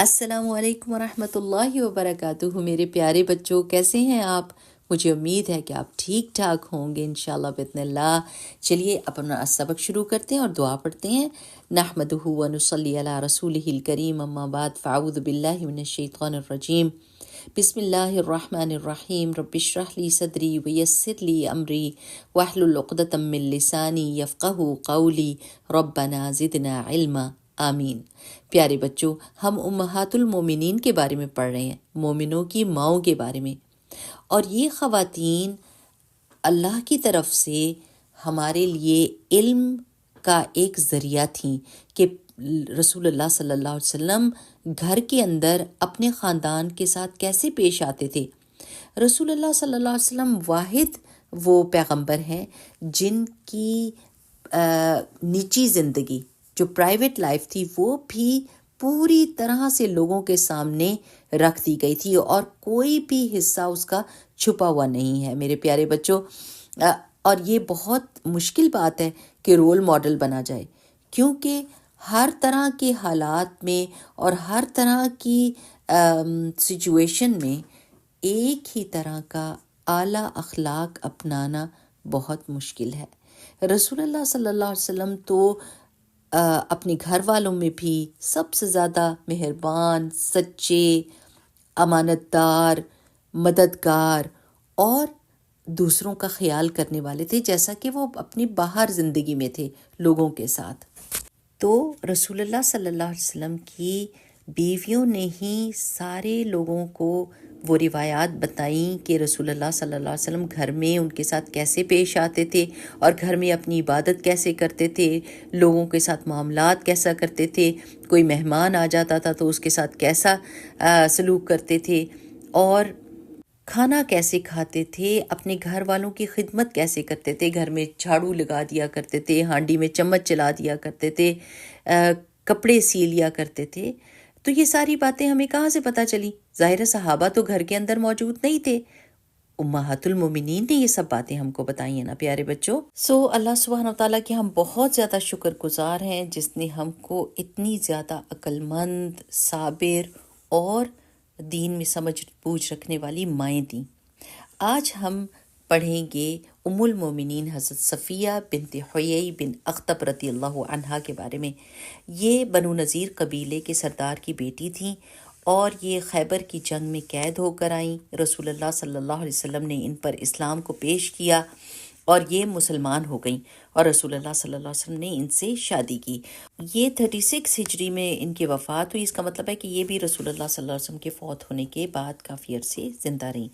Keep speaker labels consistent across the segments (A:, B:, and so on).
A: السلام علیکم ورحمۃ اللہ وبرکاتہ۔ میرے پیارے بچوں، کیسے ہیں آپ؟ مجھے امید ہے کہ آپ ٹھیک ٹھاک ہوں گے انشاءاللہ باذن اللہ۔ چلیے اپنا سبق شروع کرتے ہیں اور دعا پڑھتے ہیں۔ نحمدہ و نصلی علی رسولہ الکریم، اما بعد فاعوذ باللہ من الشیطان الرجیم۔ بسم اللہ الرحمن الرحیم۔ رب اشرح لی صدری ویسر لی امری واحلل عقدۃ من لسانی یفقہوا قولی ربنا زدنا علما آمین۔ پیارے بچوں، ہم امہات المومنین کے بارے میں پڑھ رہے ہیں، مومنوں کی ماؤں کے بارے میں، اور یہ خواتین اللہ کی طرف سے ہمارے لیے علم کا ایک ذریعہ تھیں کہ رسول اللہ صلی اللہ علیہ وسلم گھر کے اندر اپنے خاندان کے ساتھ کیسے پیش آتے تھے۔ رسول اللہ صلی اللہ علیہ وسلم واحد وہ پیغمبر ہیں جن کی نجی زندگی جو پرائیویٹ لائف تھی وہ بھی پوری طرح سے لوگوں کے سامنے رکھ دی گئی تھی، اور کوئی بھی حصہ اس کا چھپا ہوا نہیں ہے میرے پیارے بچوں۔ اور یہ بہت مشکل بات ہے کہ رول ماڈل بنا جائے، کیونکہ ہر طرح کے حالات میں اور ہر طرح کی سچویشن میں ایک ہی طرح کا اعلیٰ اخلاق اپنانا بہت مشکل ہے۔ رسول اللہ صلی اللہ علیہ وسلم تو اپنے گھر والوں میں بھی سب سے زیادہ مہربان، سچے، امانت دار، مددگار اور دوسروں کا خیال کرنے والے تھے، جیسا کہ وہ اپنی باہر زندگی میں تھے لوگوں کے ساتھ۔ تو رسول اللہ صلی اللہ علیہ وسلم کی بیویوں نے ہی سارے لوگوں کو وہ روایات بتائیں کہ رسول اللہ صلی اللہ علیہ وسلم گھر میں ان کے ساتھ کیسے پیش آتے تھے، اور گھر میں اپنی عبادت کیسے کرتے تھے، لوگوں کے ساتھ معاملات کیسا کرتے تھے، کوئی مہمان آ جاتا تھا تو اس کے ساتھ کیسا سلوک کرتے تھے، اور کھانا کیسے کھاتے تھے، اپنے گھر والوں کی خدمت کیسے کرتے تھے، گھر میں جھاڑو لگا دیا کرتے تھے، ہانڈی میں چمچ چلا دیا کرتے تھے، کپڑے سی لیا کرتے تھے۔ تو یہ ساری باتیں ہمیں کہاں سے پتہ چلی؟ ظاہر صحابہ تو گھر کے اندر موجود نہیں تھے، امہات المومنین نے یہ سب باتیں ہم کو بتائی ہیں نا پیارے بچوں۔ اللہ سبحانہ و تعالیٰ کے ہم بہت زیادہ شکر گزار ہیں جس نے ہم کو اتنی زیادہ عقل مند، صابر اور دین میں سمجھ بوجھ رکھنے والی مائیں دیں۔ آج ہم پڑھیں گے ام المومنین حضرت صفیہ بنت حیی بن اخطب رضی اللہ عنہا کے بارے میں۔ یہ بنو نذیر قبیلے کے سردار کی بیٹی تھیں، اور یہ خیبر کی جنگ میں قید ہو کر آئیں۔ رسول اللہ صلی اللہ علیہ وسلم نے ان پر اسلام کو پیش کیا اور یہ مسلمان ہو گئیں، اور رسول اللہ صلی اللہ علیہ وسلم نے ان سے شادی کی۔ یہ 36 ہجری میں ان کی وفات ہوئی۔ اس کا مطلب ہے کہ یہ بھی رسول اللہ صلی اللہ علیہ وسلم کے فوت ہونے کے بعد کافی عرصے زندہ رہیں۔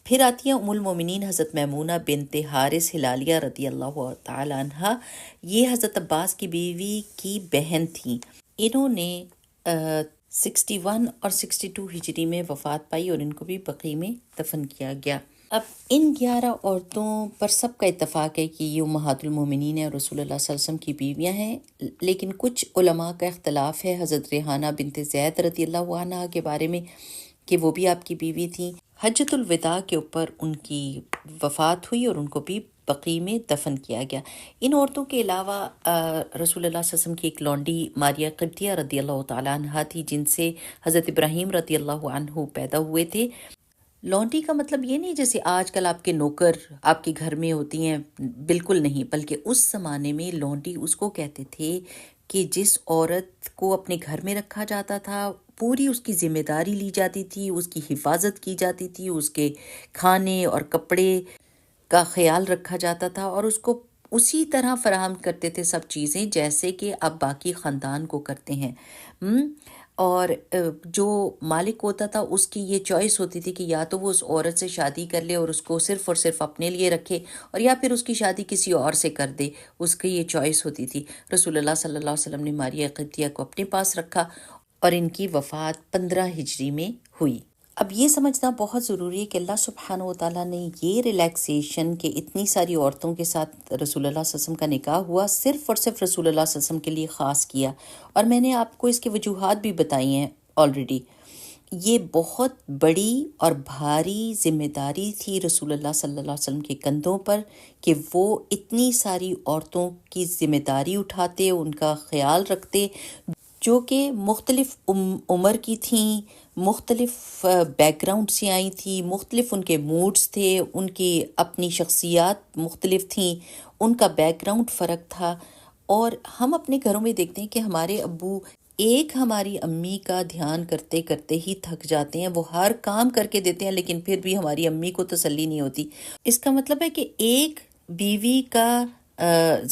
A: پھر آتی ہیں ام المومنین حضرت میمونہ بنت حارث ہلالیہ رضی اللہ تعالی عنہا۔ یہ حضرت عباس کی بیوی کی بہن تھیں۔ انہوں نے 61 اور 62 ہجری میں وفات پائی، اور ان کو بھی بقیع میں دفن کیا گیا۔ اب ان 11 عورتوں پر سب کا اتفاق ہے کہ یہ امہات المومنین ہیں اور رسول اللہ صلی اللہ علیہ وسلم کی بیویاں ہیں، لیکن کچھ علماء کا اختلاف ہے حضرت ریحانہ بنت زید رضی اللہ عنہا کے بارے میں کہ وہ بھی آپ کی بیوی تھیں۔ حجۃ الوداع کے اوپر ان کی وفات ہوئی اور ان کو بھی بقیع میں دفن کیا گیا۔ ان عورتوں کے علاوہ رسول اللہ صلی اللہ علیہ وسلم کی ایک لونڈی ماریہ قبطیہ رضی اللہ تعالیٰ عنہا تھی، جن سے حضرت ابراہیم رضی اللہ عنہ پیدا ہوئے تھے۔ لونڈی کا مطلب یہ نہیں جیسے آج کل آپ کے نوکر آپ کے گھر میں ہوتی ہیں، بالکل نہیں، بلکہ اس زمانے میں لونڈی اس کو کہتے تھے کہ جس عورت کو اپنے گھر میں رکھا جاتا تھا، پوری اس کی ذمہ داری لی جاتی تھی، اس کی حفاظت کی جاتی تھی، اس کے کھانے اور کپڑے کا خیال رکھا جاتا تھا، اور اس کو اسی طرح فراہم کرتے تھے سب چیزیں جیسے کہ اب باقی خاندان کو کرتے ہیں۔ اور جو مالک ہوتا تھا اس کی یہ چوائس ہوتی تھی کہ یا تو وہ اس عورت سے شادی کر لے اور اس کو صرف اور صرف اپنے لیے رکھے، اور یا پھر اس کی شادی کسی اور سے کر دے، اس کی یہ چوائس ہوتی تھی۔ رسول اللہ صلی اللہ علیہ وسلم نے ماریہ قبطیہ کو اپنے پاس رکھا، اور ان کی وفات 15 ہجری میں ہوئی۔ اب یہ سمجھنا بہت ضروری ہے کہ اللہ سبحانہ و تعالیٰ نے یہ ریلیکسیشن کہ اتنی ساری عورتوں کے ساتھ رسول اللہ صلی اللہ علیہ وسلم کا نکاح ہوا، صرف اور صرف رسول اللہ صلی اللہ علیہ وسلم کے لیے خاص کیا، اور میں نے آپ کو اس کی وجوہات بھی بتائی ہیں آلریڈی۔ یہ بہت بڑی اور بھاری ذمہ داری تھی رسول اللہ صلی اللہ علیہ وسلم کے کندھوں پر کہ وہ اتنی ساری عورتوں کی ذمہ داری اٹھاتے، ان کا خیال رکھتے، جو کہ مختلف عمر کی تھیں، مختلف بیک گراؤنڈ سے آئی تھیں، مختلف ان کے موڈز تھے، ان کی اپنی شخصیات مختلف تھیں، ان کا بیک گراؤنڈ فرق تھا۔ اور ہم اپنے گھروں میں دیکھتے ہیں کہ ہمارے ابو ایک ہماری امی کا دھیان کرتے کرتے ہی تھک جاتے ہیں، وہ ہر کام کر کے دیتے ہیں لیکن پھر بھی ہماری امی کو تسلی نہیں ہوتی۔ اس کا مطلب ہے کہ ایک بیوی کا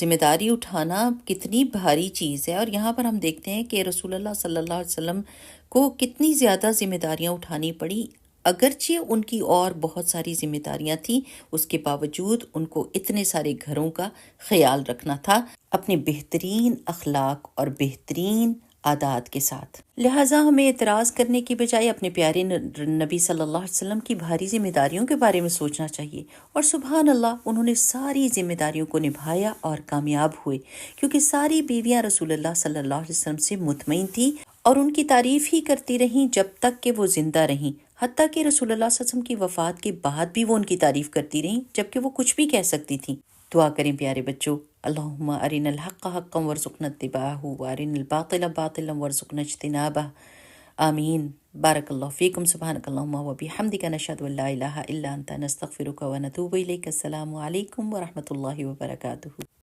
A: ذمہ داری اٹھانا کتنی بھاری چیز ہے، اور یہاں پر ہم دیکھتے ہیں کہ رسول اللہ صلی اللہ علیہ وسلم کو کتنی زیادہ ذمہ داریاں اٹھانی پڑی، اگرچہ ان کی اور بہت ساری ذمہ داریاں تھیں، اس کے باوجود ان کو اتنے سارے گھروں کا خیال رکھنا تھا اپنے بہترین اخلاق اور بہترین عادات کے ساتھ۔ لہٰذا ہمیں اعتراض کرنے کی بجائے اپنے پیارے نبی صلی اللہ علیہ وسلم کی بھاری ذمہ داریوں کے بارے میں سوچنا چاہیے، اور سبحان اللہ انہوں نے ساری ذمہ داریوں کو نبھایا اور کامیاب ہوئے، کیونکہ ساری بیویاں رسول اللہ صلی اللہ علیہ وسلم سے مطمئن تھیں اور ان کی تعریف ہی کرتی رہیں جب تک کہ وہ زندہ رہیں، حتیٰ کہ رسول اللہ صلی اللہ علیہ وسلم کی وفات کے بعد بھی وہ ان کی تعریف کرتی رہیں جبکہ وہ کچھ بھی کہہ سکتی تھیں۔ دعا کریں پیارے بچوں، اللہم ارنا الحق حقا وارزقنا اتباعہ وارنا الباطل باطلا وارزقنا اجتنابہ، آمین۔ بارک اللہ فیکم، سبحانک اللہم وبحمدک، نشہد ان لا الہ الا انت، نستغفرک ونتوب الیک۔ السلام علیکم ورحمۃ اللہ وبرکاتہ۔